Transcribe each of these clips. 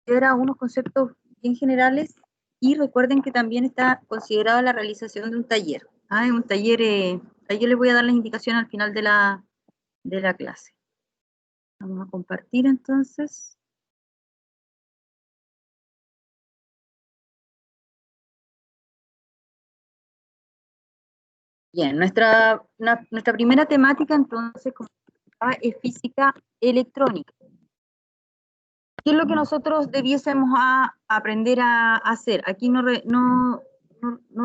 considera unos conceptos bien generales y recuerden que también está considerada la realización de un taller. Un taller, ahí yo les voy a dar las indicaciones al final de la clase. Vamos a compartir entonces. Bien, nuestra primera temática entonces es física electrónica. ¿Qué es lo que nosotros debiésemos aprender a hacer? Aquí no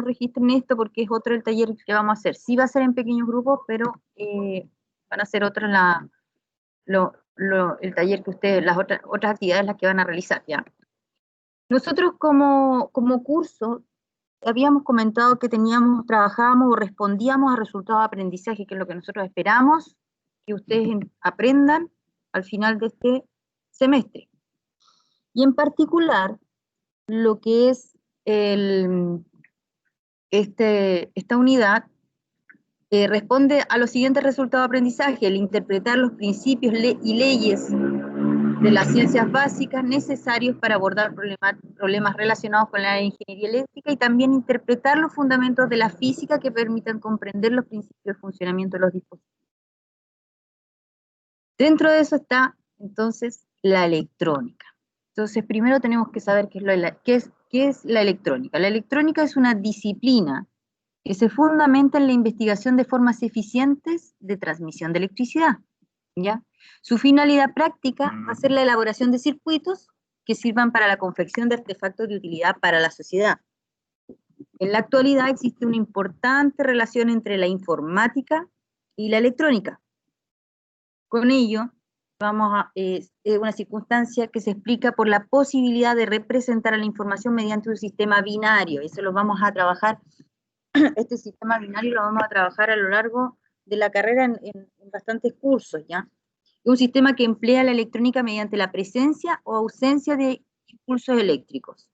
registren esto porque es otro el taller que vamos a hacer. Sí va a ser en pequeños grupos, pero van a ser otros el taller que ustedes, las otras actividades las que van a realizar, ¿ya? Nosotros como curso habíamos comentado que trabajábamos o respondíamos a resultados de aprendizaje, que es lo que nosotros esperamos que ustedes aprendan al final de este semestre. Y en particular, lo que es esta unidad responde a los siguientes resultados de aprendizaje: el interpretar los principios y leyes de las ciencias básicas necesarios para abordar problemas relacionados con la ingeniería eléctrica, y también interpretar los fundamentos de la física que permitan comprender los principios de funcionamiento de los dispositivos. Dentro de eso está, entonces, la electrónica. Entonces, primero tenemos que saber qué es la electrónica. La electrónica es una disciplina que se fundamenta en la investigación de formas eficientes de transmisión de electricidad, ¿ya? Su finalidad práctica va a ser la elaboración de circuitos que sirvan para la confección de artefactos de utilidad para la sociedad. En la actualidad existe una importante relación entre la informática y la electrónica. Con ello, es una circunstancia que se explica por la posibilidad de representar a la información mediante un sistema binario. Eso lo vamos a trabajar, este sistema binario lo vamos a trabajar a lo largo de la carrera en bastantes cursos, ¿ya? Un sistema que emplea la electrónica mediante la presencia o ausencia de impulsos eléctricos,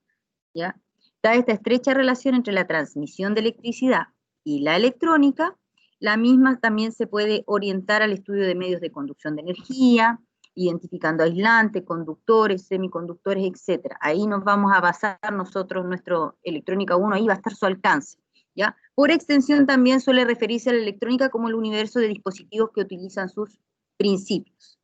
¿ya? Da esta estrecha relación entre la transmisión de electricidad y la electrónica. La misma también se puede orientar al estudio de medios de conducción de energía, identificando aislantes, conductores, semiconductores, etc. Ahí nos vamos a basar nosotros, nuestro electrónica 1, ahí va a estar su alcance, ¿ya? Por extensión también suele referirse a la electrónica como el universo de dispositivos que utilizan sus principios.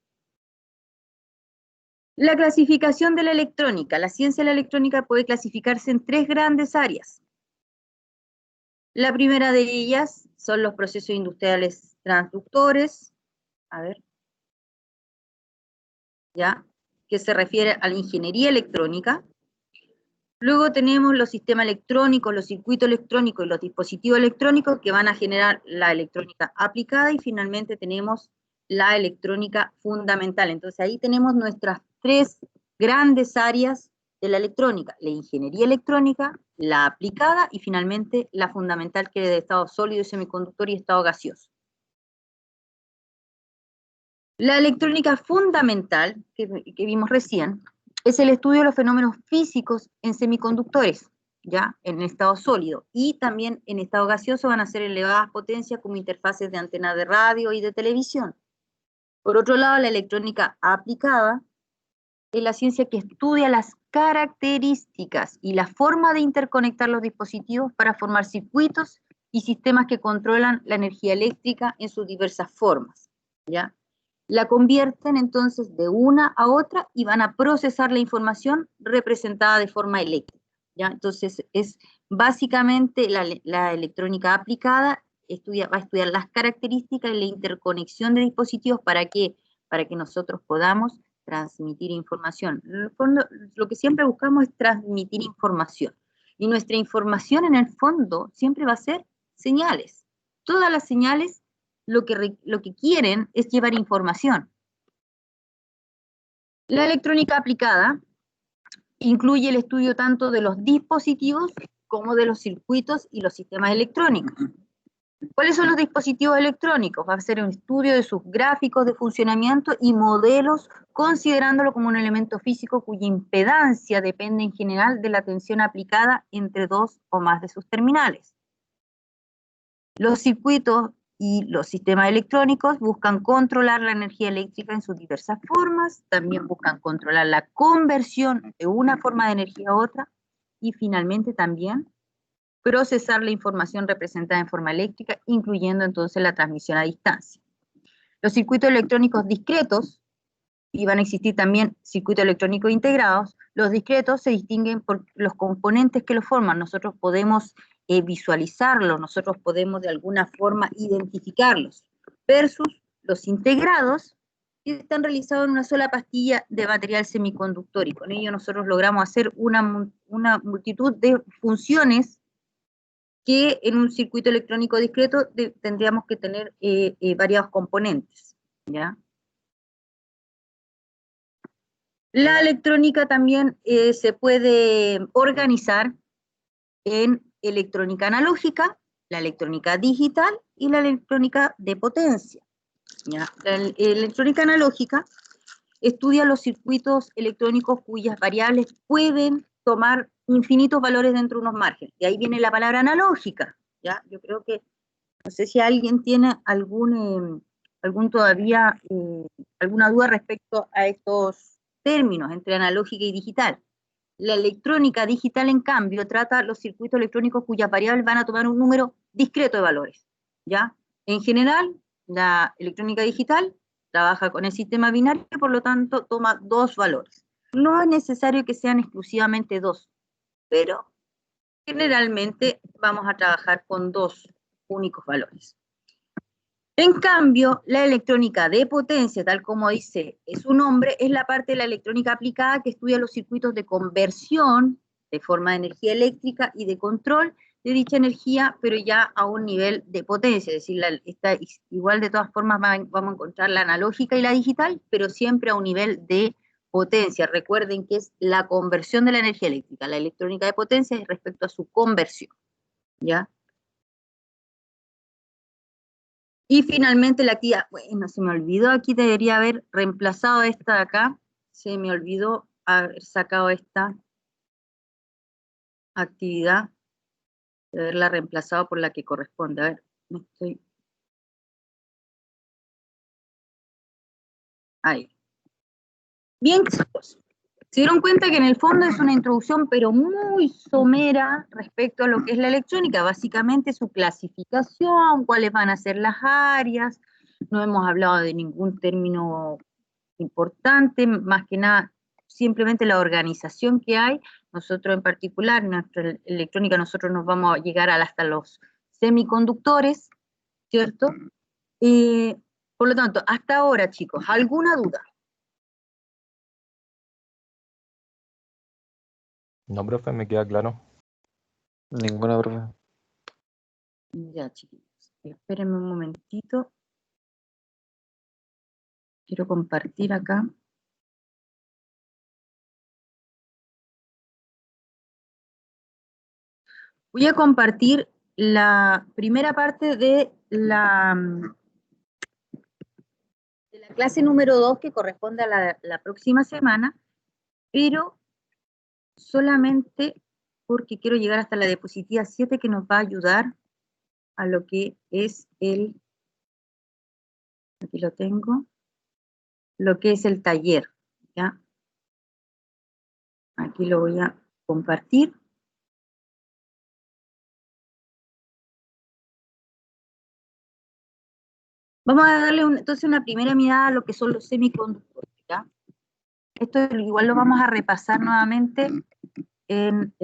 La clasificación de la electrónica. La ciencia de la electrónica puede clasificarse en 3 grandes áreas. La primera de ellas son los procesos industriales transductores, ¿ya? Que se refiere a la ingeniería electrónica. Luego tenemos los sistemas electrónicos, los circuitos electrónicos y los dispositivos electrónicos que van a generar la electrónica aplicada, y finalmente tenemos la electrónica fundamental. Entonces ahí tenemos nuestras 3 grandes áreas de la electrónica: la ingeniería electrónica, la aplicada y finalmente la fundamental, que es de estado sólido, semiconductor y estado gaseoso. La electrónica fundamental, que vimos recién, es el estudio de los fenómenos físicos en semiconductores, ya en estado sólido, y también en estado gaseoso van a ser elevadas potencias como interfaces de antena de radio y de televisión. Por otro lado, la electrónica aplicada es la ciencia que estudia las características y la forma de interconectar los dispositivos para formar circuitos y sistemas que controlan la energía eléctrica en sus diversas formas, ¿ya? La convierten entonces de una a otra y van a procesar la información representada de forma eléctrica, ¿ya? Entonces es básicamente la electrónica aplicada va a estudiar las características y la interconexión de dispositivos para que nosotros podamos transmitir información. En el fondo, lo que siempre buscamos es transmitir información, y nuestra información en el fondo siempre va a ser señales. Todas las señales lo que quieren es llevar información. La electrónica aplicada incluye el estudio tanto de los dispositivos como de los circuitos y los sistemas electrónicos. ¿Cuáles son los dispositivos electrónicos? Va a ser un estudio de sus gráficos de funcionamiento y modelos, considerándolo como un elemento físico cuya impedancia depende en general de la tensión aplicada entre 2 o más de sus terminales. Los circuitos Y los sistemas electrónicos buscan controlar la energía eléctrica en sus diversas formas, también buscan controlar la conversión de una forma de energía a otra, y finalmente también procesar la información representada en forma eléctrica, incluyendo entonces la transmisión a distancia. Los circuitos electrónicos discretos, y van a existir también circuitos electrónicos integrados, los discretos se distinguen por los componentes que los forman. Nosotros podemos visualizarlos, nosotros podemos de alguna forma identificarlos, versus los integrados, que están realizados en una sola pastilla de material semiconductor, y con ello nosotros logramos hacer una multitud de funciones que en un circuito electrónico discreto tendríamos que tener variados componentes, ¿ya? La electrónica también se puede organizar en electrónica analógica, la electrónica digital y la electrónica de potencia, ¿ya? La electrónica analógica estudia los circuitos electrónicos cuyas variables pueden tomar infinitos valores dentro de unos márgenes. De ahí viene la palabra analógica, ¿ya? Yo creo que, no sé si alguien tiene alguna duda respecto a estos términos entre analógica y digital. La electrónica digital, en cambio, trata los circuitos electrónicos cuyas variables van a tomar un número discreto de valores, ¿ya? En general, la electrónica digital trabaja con el sistema binario, por lo tanto, toma dos valores. No es necesario que sean exclusivamente dos, pero generalmente vamos a trabajar con dos únicos valores. En cambio, la electrónica de potencia, tal como dice su nombre, es la parte de la electrónica aplicada que estudia los circuitos de conversión de forma de energía eléctrica y de control de dicha energía, pero ya a un nivel de potencia, es decir, igual de todas formas vamos a encontrar la analógica y la digital, pero siempre a un nivel de potencia. Recuerden que es la conversión de la energía eléctrica. La electrónica de potencia es respecto a su conversión, ¿ya? Y finalmente la actividad, bueno, se me olvidó, aquí debería haber reemplazado esta de acá, se me olvidó haber sacado esta actividad, de haberla reemplazado por la que corresponde. A ver, ahí. Bien, chicos, se dieron cuenta que en el fondo es una introducción, pero muy somera respecto a lo que es la electrónica, básicamente su clasificación, cuáles van a ser las áreas, no hemos hablado de ningún término importante, más que nada, simplemente la organización que hay. Nosotros en particular, en nuestra electrónica, nosotros nos vamos a llegar hasta los semiconductores, ¿cierto? Por lo tanto, hasta ahora, chicos, ¿alguna duda? No, profe, me queda claro. Ninguna, profe. Ya, chiquillos, espérenme un momentito. Quiero compartir acá. Voy a compartir la primera parte de la clase número 2, que corresponde a la próxima semana, pero solamente porque quiero llegar hasta la diapositiva 7, que nos va a ayudar a lo que es aquí lo tengo, lo que es el taller, ¿ya? Aquí lo voy a compartir. Vamos a darle entonces una primera mirada a lo que son los semiconductores, ¿ya? Esto igual lo vamos a repasar nuevamente en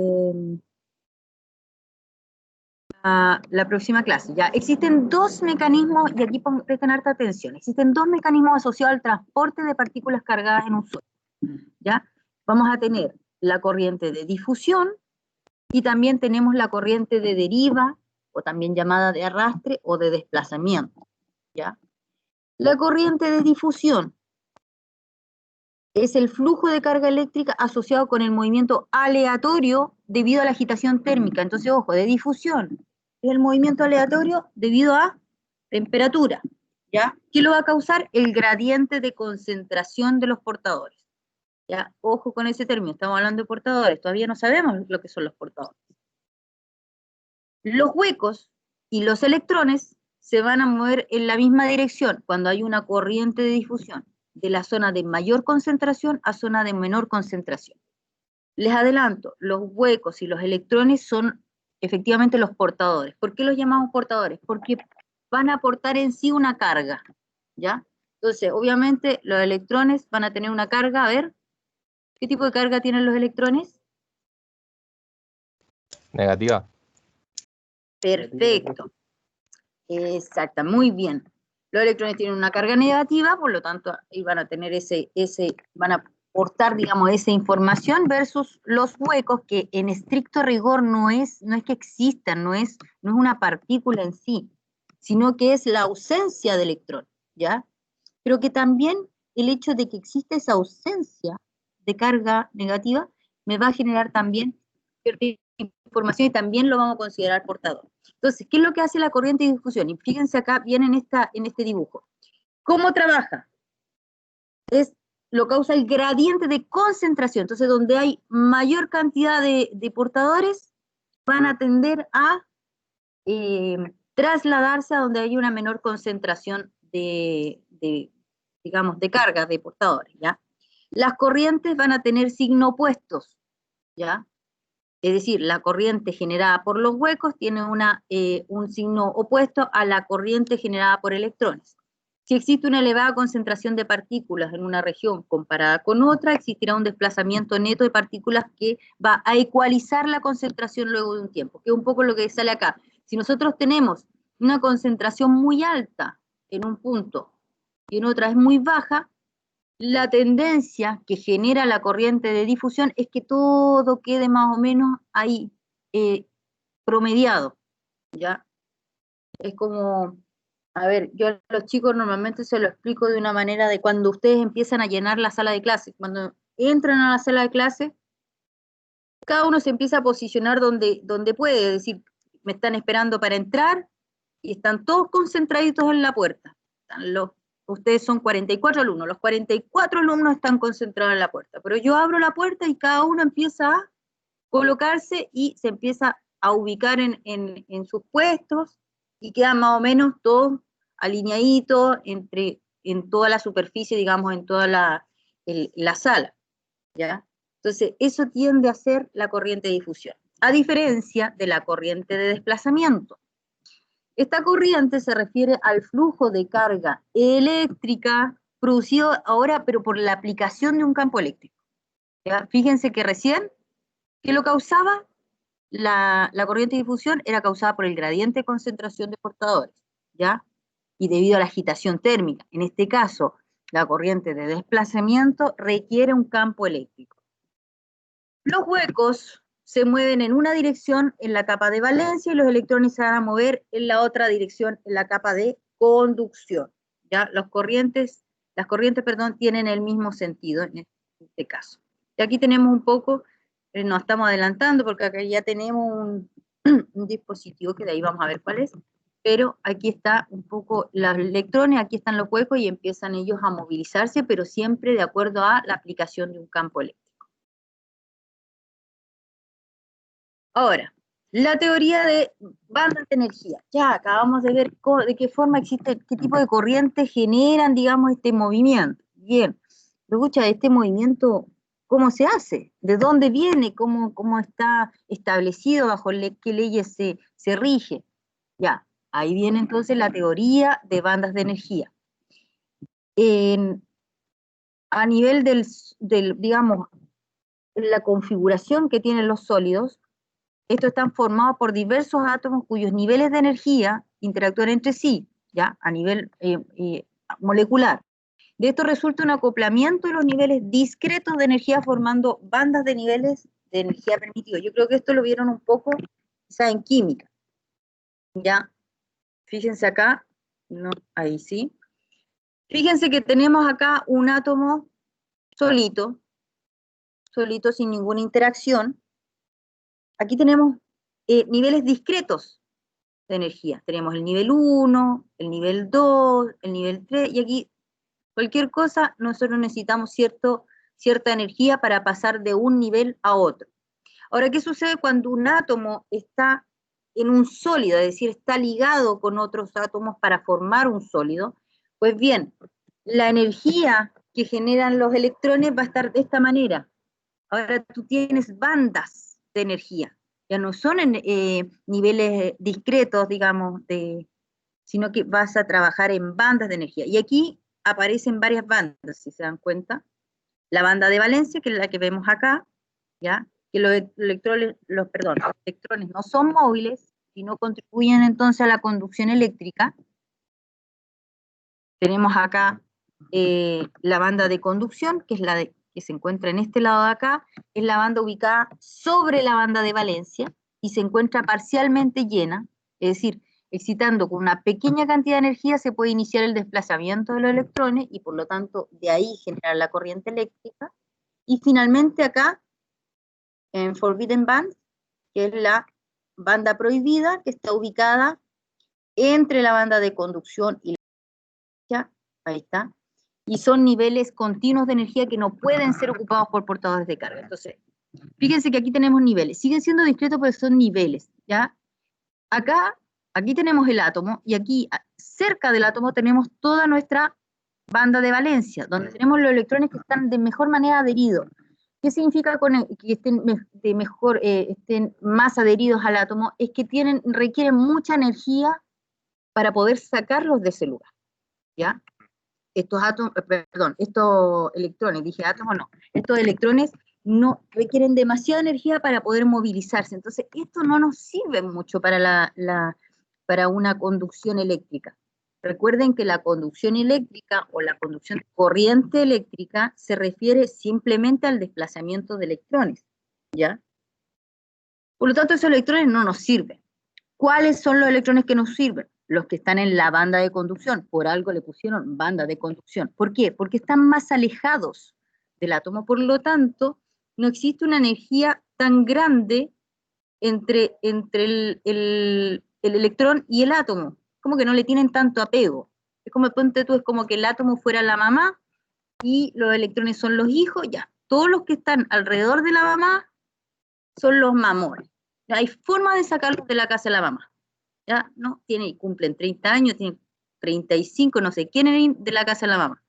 la próxima clase. Ya existen dos mecanismos, y aquí presten harta atención, existen dos mecanismos asociados al transporte de partículas cargadas en un sólido, ¿ya? Vamos a tener la corriente de difusión y también tenemos la corriente de deriva, o también llamada de arrastre o de desplazamiento, ¿ya? La corriente de difusión es el flujo de carga eléctrica asociado con el movimiento aleatorio debido a la agitación térmica. Entonces, ojo, de difusión es el movimiento aleatorio debido a temperatura, ¿ya? ¿Qué lo va a causar? El gradiente de concentración de los portadores, ¿ya? Ojo con ese término, estamos hablando de portadores, todavía no sabemos lo que son los portadores. Los huecos y los electrones se van a mover en la misma dirección cuando hay una corriente de difusión, de la zona de mayor concentración a zona de menor concentración. Les adelanto, los huecos y los electrones son efectivamente los portadores. ¿Por qué los llamamos portadores? Porque van a aportar en sí una carga, ¿ya? Entonces, obviamente, los electrones van a tener una carga, a ver, ¿qué tipo de carga tienen los electrones? Negativa. Perfecto. Exacto, muy bien. Los electrones tienen una carga negativa, por lo tanto, ahí van a tener van a aportar, digamos, esa información versus los huecos, que en estricto rigor no es que existan, no es una partícula en sí, sino que es la ausencia de electrones, ¿ya? Pero que también el hecho de que exista esa ausencia de carga negativa me va a generar también cierta información y también lo vamos a considerar portador. Entonces, ¿qué es lo que hace la corriente de difusión? Y fíjense acá bien en este dibujo. ¿Cómo trabaja? Lo causa el gradiente de concentración. Entonces, donde hay mayor cantidad de portadores, van a tender a trasladarse a donde hay una menor concentración digamos, de cargas de portadores, ¿ya? Las corrientes van a tener signos opuestos, ¿ya? Es decir, la corriente generada por los huecos tiene un signo opuesto a la corriente generada por electrones. Si existe una elevada concentración de partículas en una región comparada con otra, existirá un desplazamiento neto de partículas que va a ecualizar la concentración luego de un tiempo, que es un poco lo que sale acá. Si nosotros tenemos una concentración muy alta en un punto y en otra es muy baja, la tendencia que genera la corriente de difusión es que todo quede más o menos ahí promediado, ¿ya? Es como, a ver, yo a los chicos normalmente se lo explico de una manera de cuando ustedes empiezan a llenar la sala de clase, cuando entran a la sala de clase, cada uno se empieza a posicionar donde puede, es decir, me están esperando para entrar y están todos concentraditos en la puerta. Ustedes son 44 alumnos, los 44 alumnos están concentrados en la puerta, pero yo abro la puerta y cada uno empieza a colocarse y se empieza a ubicar en sus puestos y quedan más o menos todos alineaditos en toda la superficie, digamos, en toda la sala, ¿ya? Entonces, eso tiende a ser la corriente de difusión, a diferencia de la corriente de desplazamiento. Esta corriente se refiere al flujo de carga eléctrica producido ahora, pero por la aplicación de un campo eléctrico, ¿ya? Fíjense que recién, ¿qué lo causaba? La corriente de difusión era causada por el gradiente de concentración de portadores, ¿ya? Y debido a la agitación térmica. En este caso, la corriente de desplazamiento requiere un campo eléctrico. Los huecos se mueven en una dirección en la capa de valencia y los electrones se van a mover en la otra dirección en la capa de conducción, ¿ya? Las corrientes, tienen el mismo sentido en este caso. Y aquí tenemos un poco, nos estamos adelantando porque acá ya tenemos un dispositivo que de ahí vamos a ver cuál es, pero aquí está un poco los electrones, aquí están los huecos y empiezan ellos a movilizarse, pero siempre de acuerdo a la aplicación de un campo eléctrico. Ahora, la teoría de bandas de energía. Ya acabamos de ver de qué forma existe, qué tipo de corrientes generan, digamos, este movimiento. Bien, pero escucha, este movimiento, ¿cómo se hace? ¿De dónde viene? ¿Cómo está establecido? ¿Bajo qué leyes se rige? Ya, ahí viene entonces la teoría de bandas de energía. A nivel digamos, la configuración que tienen los sólidos, estos están formados por diversos átomos cuyos niveles de energía interactúan entre sí, ¿ya? A nivel molecular. De esto resulta un acoplamiento de los niveles discretos de energía formando bandas de niveles de energía permitidos. Yo creo que esto lo vieron un poco, quizá en química, ¿ya? Fíjense acá, no, ahí sí. Fíjense que tenemos acá un átomo solito sin ninguna interacción. Aquí tenemos niveles discretos de energía. Tenemos el nivel 1, el nivel 2, el nivel 3, y aquí cualquier cosa, nosotros necesitamos cierta energía para pasar de un nivel a otro. Ahora, ¿qué sucede cuando un átomo está en un sólido, es decir, está ligado con otros átomos para formar un sólido, pues bien, la energía que generan los electrones va a estar de esta manera. Ahora tú tienes bandas de energía, ya no son en niveles discretos, digamos, sino que vas a trabajar en bandas de energía. Y aquí aparecen varias bandas, si se dan cuenta. La banda de valencia, que es la que vemos acá, ¿ya? Que los electrones no son móviles, sino contribuyen entonces a la conducción eléctrica. Tenemos acá la banda de conducción, que es la que se encuentra en este lado de acá, es la banda ubicada sobre la banda de valencia y se encuentra parcialmente llena, es decir, excitando con una pequeña cantidad de energía se puede iniciar el desplazamiento de los electrones y por lo tanto de ahí generar la corriente eléctrica. Y finalmente acá, en Forbidden Band, que es la banda prohibida, que está ubicada entre la banda de conducción y la... Ahí está. Y son niveles continuos de energía que no pueden ser ocupados por portadores de carga. Entonces, fíjense que aquí tenemos niveles. Siguen siendo discretos, pero son niveles, ¿ya? Aquí tenemos el átomo, y aquí, cerca del átomo, tenemos toda nuestra banda de valencia, donde tenemos los electrones que están de mejor manera adheridos. ¿Qué significa que estén más adheridos al átomo? Es que requieren mucha energía para poder sacarlos de ese lugar, ¿ya? Estos electrones, dije átomos, no, estos electrones no requieren demasiada energía para poder movilizarse, entonces esto no nos sirve mucho para para una conducción eléctrica. Recuerden que la conducción eléctrica o la conducción de corriente eléctrica se refiere simplemente al desplazamiento de electrones, ¿ya? Por lo tanto, esos electrones no nos sirven. ¿Cuáles son los electrones que nos sirven? Los que están en la banda de conducción. Por algo le pusieron banda de conducción. ¿Por qué? Porque están más alejados del átomo. Por lo tanto, no existe una energía tan grande entre el electrón y el átomo. Como que no le tienen tanto apego. Es como, ponte tú, es como que el átomo fuera la mamá y los electrones son los hijos, ya. Todos los que están alrededor de la mamá son los mamones. No hay forma de sacarlos de la casa de la mamá. Ya, ¿no? Cumplen 30 años, tienen 35, no sé quién de la casa de la mamá.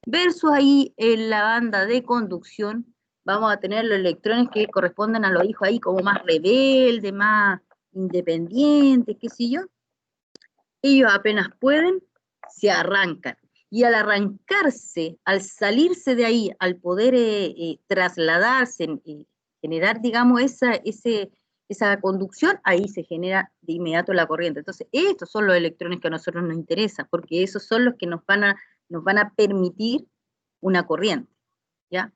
Versus ahí en la banda de conducción, vamos a tener los electrones que corresponden a los hijos ahí como más rebeldes, más independientes, qué sé yo. Ellos apenas pueden, se arrancan. Y al arrancarse, al salirse de ahí, al poder trasladarse, generar, digamos, esa conducción, ahí se genera de inmediato la corriente. Entonces, estos son los electrones que a nosotros nos interesan, porque esos son los que nos van a permitir una corriente, ¿ya?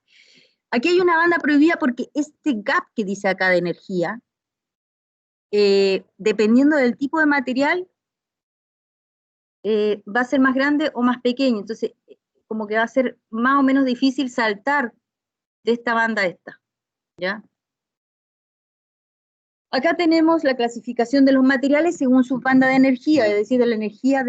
Aquí hay una banda prohibida porque este gap que dice acá de energía, dependiendo del tipo de material, va a ser más grande o más pequeño, entonces como que va a ser más o menos difícil saltar de esta banda a esta, ¿ya? Acá tenemos la clasificación de los materiales según su banda de energía, es decir, de la energía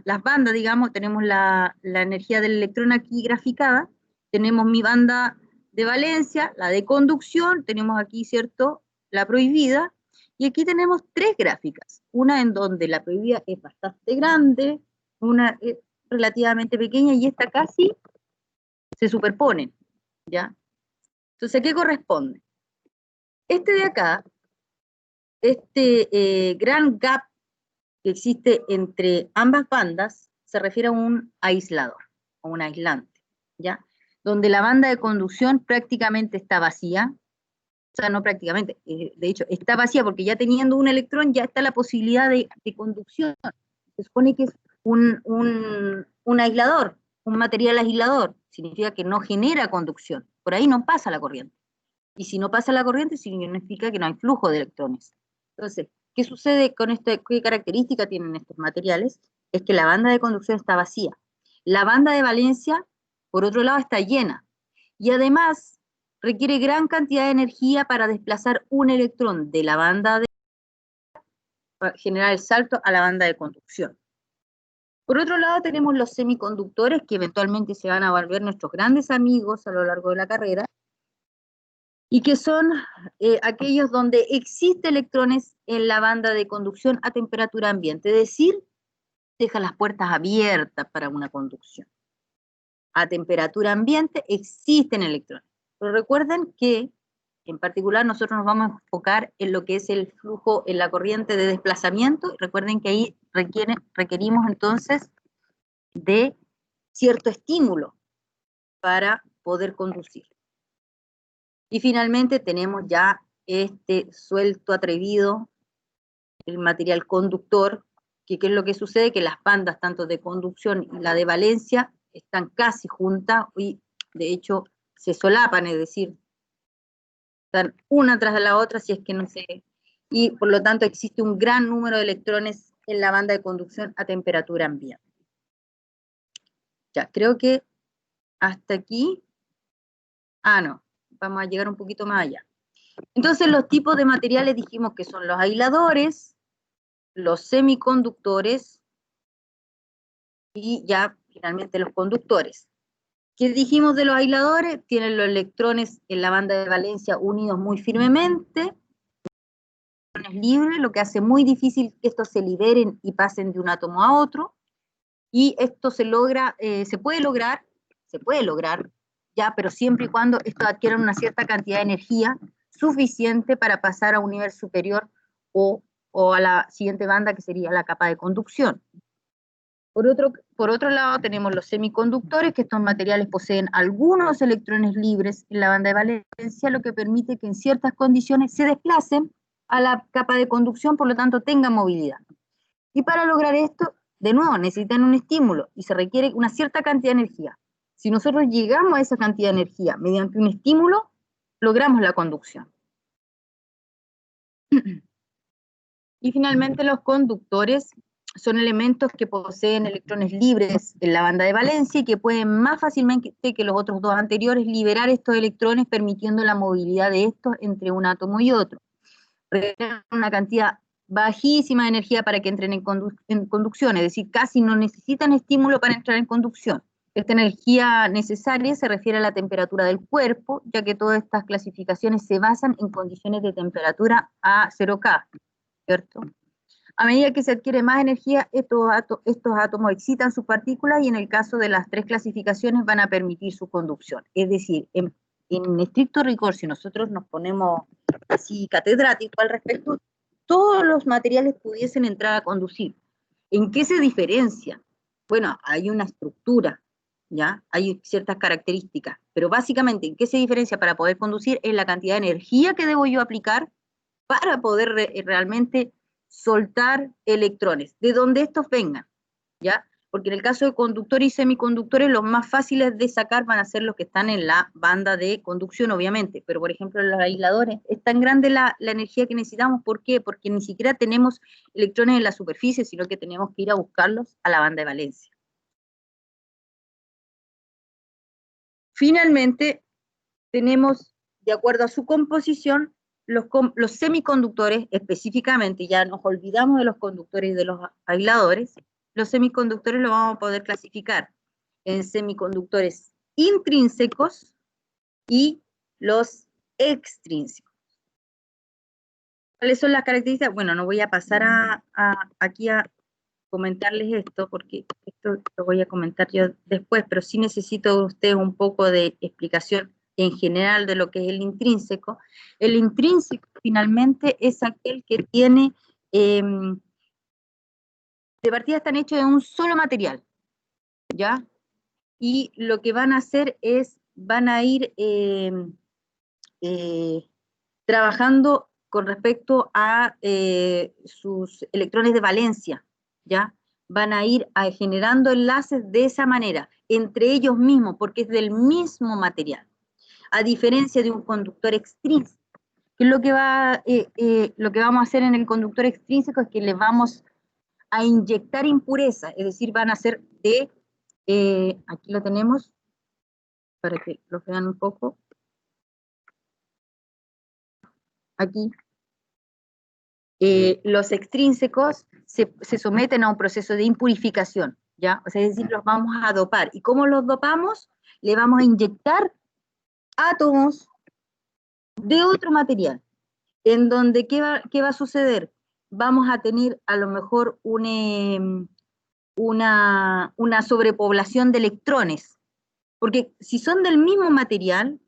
las bandas, digamos, tenemos la energía del electrón aquí graficada, tenemos mi banda de valencia, la de conducción, tenemos aquí, ¿cierto?, la prohibida, y aquí tenemos tres gráficas, una en donde la prohibida es bastante grande, una es relativamente pequeña, y esta casi se superponen, ¿ya? Entonces, ¿a qué corresponde? Este de acá, gran gap que existe entre ambas bandas, se refiere a un aislador, a un aislante, ¿ya? Donde la banda de conducción prácticamente está vacía, o sea, no prácticamente, de hecho, está vacía porque ya teniendo un electrón ya está la posibilidad de conducción. Se supone que es un aislador, un material aislador, significa que no genera conducción, por ahí no pasa la corriente. Y si no pasa la corriente, significa que no hay flujo de electrones. Entonces, ¿qué sucede con esto? ¿Qué característica tienen estos materiales? Es que la banda de conducción está vacía. La banda de valencia, por otro lado, está llena. Y además, requiere gran cantidad de energía para desplazar un electrón de la banda para generar el salto a la banda de conducción. Por otro lado, tenemos los semiconductores, que eventualmente se van a volver nuestros grandes amigos a lo largo de la carrera, y que son aquellos donde existe electrones en la banda de conducción a temperatura ambiente, es decir, deja las puertas abiertas para una conducción. A temperatura ambiente existen electrones. Pero recuerden que, en particular, nosotros nos vamos a enfocar en lo que es el flujo en la corriente de desplazamiento. Recuerden que ahí requerimos entonces de cierto estímulo para poder conducir. Y finalmente tenemos ya este suelto atrevido, el material conductor, que ¿qué es lo que sucede? Que las bandas tanto de conducción y la de valencia están casi juntas y de hecho se solapan, es decir, están una tras de la otra, si es que no sé, y por lo tanto existe un gran número de electrones en la banda de conducción a temperatura ambiente. Ya, creo que hasta aquí, no, vamos a llegar un poquito más allá. Entonces los tipos de materiales dijimos que son los aisladores, los semiconductores y ya finalmente los conductores. ¿Qué dijimos de los aisladores? Tienen los electrones en la banda de valencia unidos muy firmemente, electrones libres, lo que hace muy difícil que estos se liberen y pasen de un átomo a otro, y esto se logra, se puede lograr, ya, pero siempre y cuando estos adquieran una cierta cantidad de energía suficiente para pasar a un nivel superior o a la siguiente banda, que sería la capa de conducción. Por otro lado, tenemos los semiconductores, que estos materiales poseen algunos electrones libres en la banda de valencia, lo que permite que en ciertas condiciones se desplacen a la capa de conducción, por lo tanto tengan movilidad. Y para lograr esto, de nuevo, necesitan un estímulo y se requiere una cierta cantidad de energía. Si nosotros llegamos a esa cantidad de energía mediante un estímulo, logramos la conducción. Y finalmente los conductores son elementos que poseen electrones libres en la banda de valencia y que pueden más fácilmente que los otros dos anteriores liberar estos electrones, permitiendo la movilidad de estos entre un átomo y otro. Requieren una cantidad bajísima de energía para que entren en conducción, es decir, casi no necesitan estímulo para entrar en conducción. Esta energía necesaria se refiere a la temperatura del cuerpo, ya que todas estas clasificaciones se basan en condiciones de temperatura a 0K, ¿cierto? A medida que se adquiere más energía, estos átomos excitan sus partículas y en el caso de las tres clasificaciones van a permitir su conducción. Es decir, en estricto rigor, si nosotros nos ponemos así catedráticos al respecto, todos los materiales pudiesen entrar a conducir. ¿En qué se diferencia? Bueno, hay una estructura, ¿ya? Hay ciertas características, pero básicamente, ¿en qué se diferencia para poder conducir? Es la cantidad de energía que debo yo aplicar para poder realmente soltar electrones, de donde estos vengan, ¿ya? Porque en el caso de conductores y semiconductores, los más fáciles de sacar van a ser los que están en la banda de conducción, obviamente, pero por ejemplo en los aisladores es tan grande la energía que necesitamos, ¿por qué? Porque ni siquiera tenemos electrones en la superficie, sino que tenemos que ir a buscarlos a la banda de valencia. Finalmente, tenemos, de acuerdo a su composición, los semiconductores, específicamente, ya nos olvidamos de los conductores y de los aisladores, los semiconductores los vamos a poder clasificar en semiconductores intrínsecos y los extrínsecos. ¿Cuáles son las características? Bueno, no voy a pasar aquí a comentarles esto, porque esto lo voy a comentar yo después, pero sí necesito de ustedes un poco de explicación en general de lo que es el intrínseco. El intrínseco finalmente es aquel que tiene, de partida están hechos de un solo material, ¿ya? Y lo que van a hacer es, van a ir trabajando con respecto a sus electrones de valencia, ¿ya? Van a ir generando enlaces de esa manera, entre ellos mismos, porque es del mismo material, a diferencia de un conductor extrínseco. ¿Qué es lo que vamos a hacer en el conductor extrínseco? Es que le vamos a inyectar impureza, es decir, van a ser de, aquí lo tenemos, para que lo vean un poco, aquí, los extrínsecos se someten a un proceso de impurificación, ¿ya? O sea, es decir, los vamos a dopar. ¿Y cómo los dopamos? Le vamos a inyectar átomos de otro material, en donde, ¿qué va a suceder? Vamos a tener a lo mejor una sobrepoblación de electrones, porque si son del mismo material,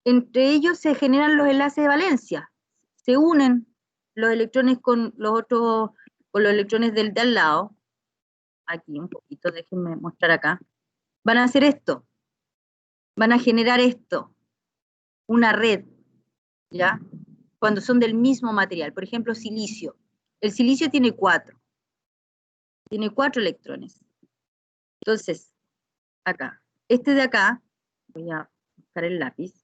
entre ellos se generan los enlaces de valencia, se unen los electrones con los otros, con los electrones del de al lado, aquí un poquito, déjenme mostrar acá, van a hacer esto, van a generar esto, una red, ¿ya? Cuando son del mismo material, por ejemplo, silicio. El silicio tiene cuatro electrones. Entonces, acá, este de acá, voy a buscar el lápiz,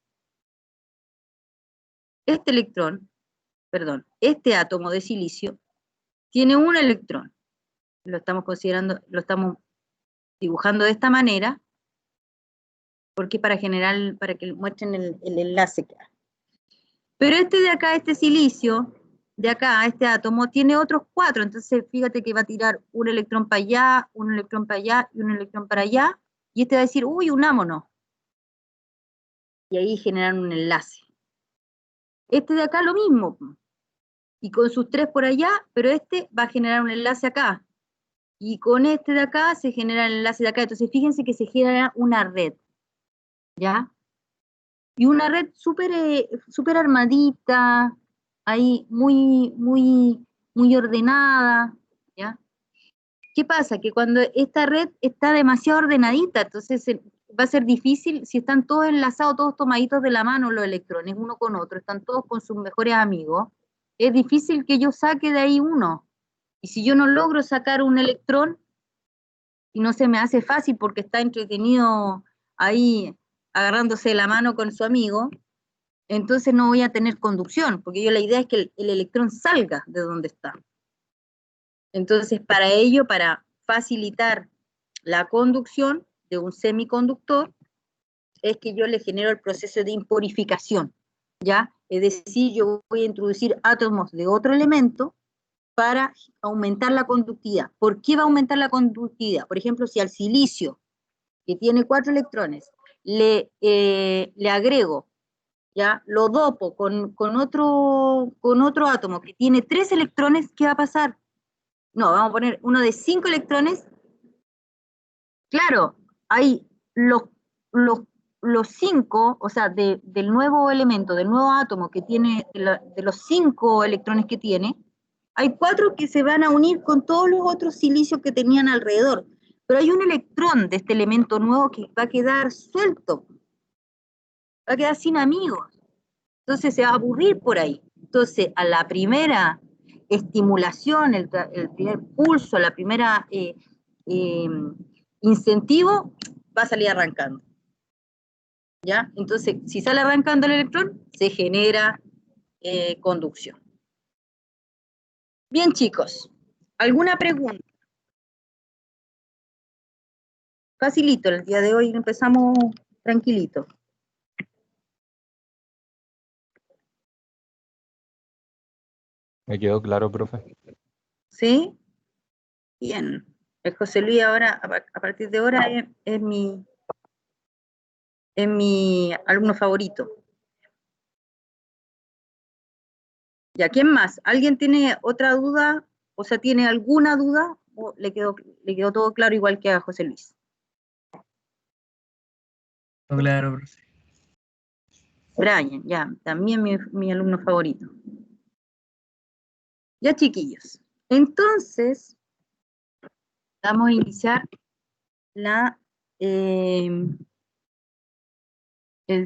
este electrón, perdón, este átomo de silicio tiene un electrón. Lo estamos considerando, lo estamos dibujando de esta manera, porque para generar, para que muestren el enlace que hay. Pero este de acá, este silicio, de acá, este átomo, tiene otros cuatro, entonces fíjate que va a tirar un electrón para allá, un electrón para allá y un electrón para allá, y este va a decir, uy, unámonos. Y ahí generan un enlace. Este de acá lo mismo, y con sus tres por allá, pero este va a generar un enlace acá. Y con este de acá se genera el enlace de acá. Entonces fíjense que se genera una red, ¿ya? Y una red súper armadita, ahí muy ordenada, ¿ya? ¿Qué pasa? Que cuando esta red está demasiado ordenadita, entonces va a ser difícil, si están todos enlazados, todos tomaditos de la mano los electrones, uno con otro, están todos con sus mejores amigos, es difícil que yo saque de ahí uno. Y si yo no logro sacar un electrón, y no se me hace fácil porque está entretenido ahí agarrándose la mano con su amigo, entonces no voy a tener conducción, porque yo la idea es que el electrón salga de donde está. Entonces, para ello, para facilitar la conducción de un semiconductor, es que yo le genero el proceso de impurificación, ¿ya? Es decir, yo voy a introducir átomos de otro elemento para aumentar la conductividad. ¿Por qué va a aumentar la conductividad? Por ejemplo, si al silicio, que tiene 4 electrones, le agrego, ¿ya? Lo dopo con otro átomo que tiene 3 electrones, ¿qué va a pasar? No, vamos a poner uno de 5 electrones. Claro, hay los, los 5, o sea, del nuevo elemento, del nuevo átomo que tiene, de los 5 electrones que tiene, hay 4 que se van a unir con todos los otros silicios que tenían alrededor. Pero hay un electrón de este elemento nuevo que va a quedar suelto, va a quedar sin amigos. Entonces se va a aburrir por ahí. Entonces, a la primera estimulación, el primer pulso, la primera eh, incentivo, va a salir arrancando. ¿Ya? Entonces, si sale arrancando el electrón, se genera conducción. Bien, chicos, ¿alguna pregunta? Facilito, el día de hoy empezamos tranquilito. Me quedó claro, profe. ¿Sí? Bien. El José Luis ahora, a partir de ahora, es mi alumno favorito. Ya, ¿quién más? ¿Alguien tiene otra duda? O sea, ¿tiene alguna duda? ¿O le quedó todo claro igual que a José Luis? Claro, profe. Brian, ya, también mi alumno favorito. Ya, chiquillos. Entonces, vamos a iniciar el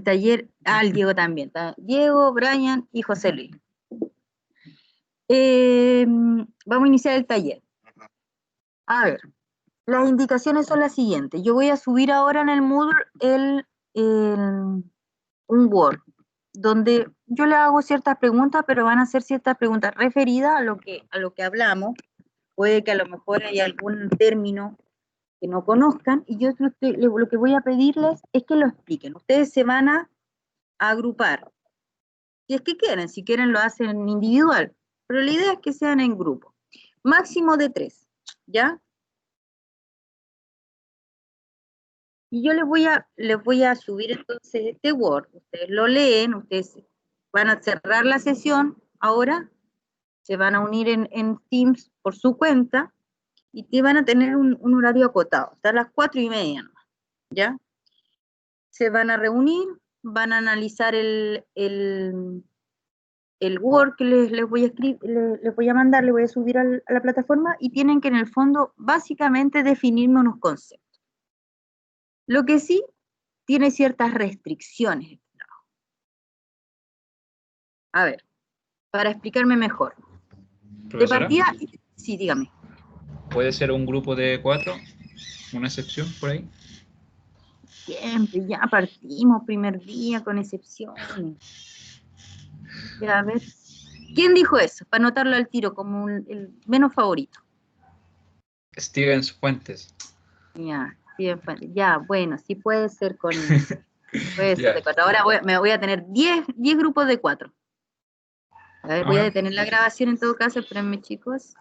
taller. El Diego también. Diego, Brian y José Luis. Vamos a iniciar el taller. A ver, las indicaciones son las siguientes. Yo voy a subir ahora en el Moodle un Word, donde yo le hago ciertas preguntas, pero van a ser ciertas preguntas referidas a lo que hablamos. Puede que a lo mejor haya algún término que no conozcan, y yo lo que voy a pedirles es que lo expliquen. Ustedes se van a agrupar, si es que quieren, si quieren lo hacen individual, pero la idea es que sean en grupo. Máximo de 3, ¿ya? Y yo les voy a subir entonces este Word, ustedes lo leen, ustedes van a cerrar la sesión ahora, se van a unir en Teams por su cuenta y te van a tener un horario acotado, hasta las 4:30 nomás, ¿ya? Se van a reunir, van a analizar el Word que les voy a escribir, les voy a mandar, les voy a subir a la plataforma y tienen que en el fondo básicamente definirme unos conceptos. Lo que sí tiene ciertas restricciones. A ver, para explicarme mejor. De Profesora, partida, sí, dígame. ¿puede ser un grupo de 4? ¿Una excepción por ahí? Siempre, ya partimos primer día con excepciones. Ya, a ver. ¿Quién dijo eso? Para anotarlo al tiro como el menos favorito. Stevens Fuentes. Ya, bien, ya, bueno, sí puede ser puede ser Ya. de 4. Ahora me voy a tener 10 grupos de 4. A ver, voy a detener la grabación en todo caso, espérenme chicos.